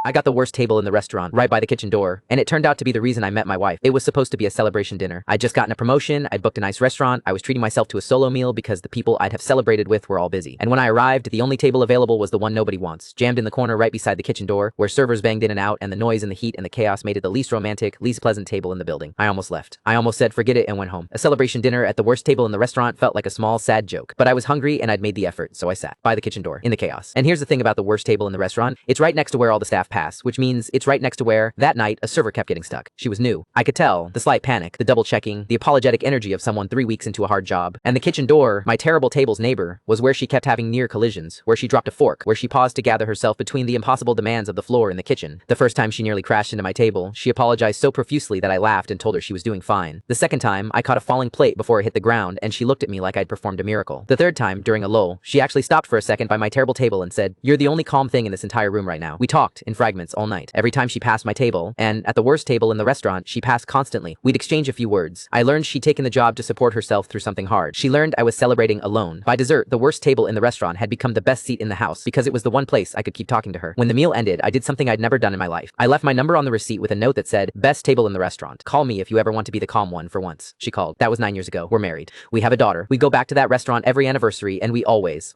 I got the worst table in the restaurant, right by the kitchen door, and it turned out to be the reason I met my wife. It was supposed to be a celebration dinner. I'd just gotten a promotion, I'd booked a nice restaurant, I was treating myself to a solo meal because the people I'd have celebrated with were all busy. And when I arrived, the only table available was the one nobody wants, jammed in the corner right beside the kitchen door, where servers banged in and out, and the noise and the heat and the chaos made it the least romantic, least pleasant table in the building. I almost left. I almost said forget it and went home. A celebration dinner at the worst table in the restaurant felt like a small, sad joke. But I was hungry and I'd made the effort, so I sat by the kitchen door, in the chaos. And here's the thing about the worst table in the restaurant, it's right next to where all the staff pass, which means it's right next to where, that night, a server kept getting stuck. She was new. I could tell, the slight panic, the double checking, the apologetic energy of someone 3 weeks into a hard job. And the kitchen door, my terrible table's neighbor, was where she kept having near collisions, where she dropped a fork, where she paused to gather herself between the impossible demands of the floor in the kitchen. The first time she nearly crashed into my table, she apologized so profusely that I laughed and told her she was doing fine. The second time, I caught a falling plate before it hit the ground, and she looked at me like I'd performed a miracle. The third time, during a lull, she actually stopped for a second by my terrible table and said, "You're the only calm thing in this entire room right now." We talked, in fragments, all night. Every time she passed my table, and at the worst table in the restaurant, she passed constantly, we'd exchange a few words. I learned she'd taken the job to support herself through something hard. She learned I was celebrating alone. By dessert, the worst table in the restaurant had become the best seat in the house, because it was the one place I could keep talking to her. When the meal ended, I did something I'd never done in my life. I left my number on the receipt with a note that said, "Best table in the restaurant. Call me if you ever want to be the calm one for once." She called. That was 9 years ago. We're married. We have a daughter. We go back to that restaurant every anniversary, and we always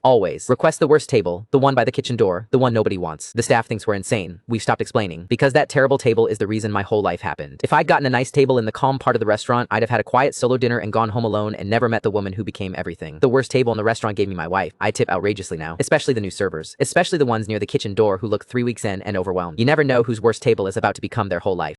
request the worst table, the one by the kitchen door, the one nobody wants. The staff thinks we're insane. We've stopped explaining. Because that terrible table is the reason my whole life happened. If I'd gotten a nice table in the calm part of the restaurant, I'd have had a quiet solo dinner and gone home alone and never met the woman who became everything. The worst table in the restaurant gave me my wife. I tip outrageously now. Especially the new servers. Especially the ones near the kitchen door who look 3 weeks in and overwhelmed. You never know whose worst table is about to become their whole life.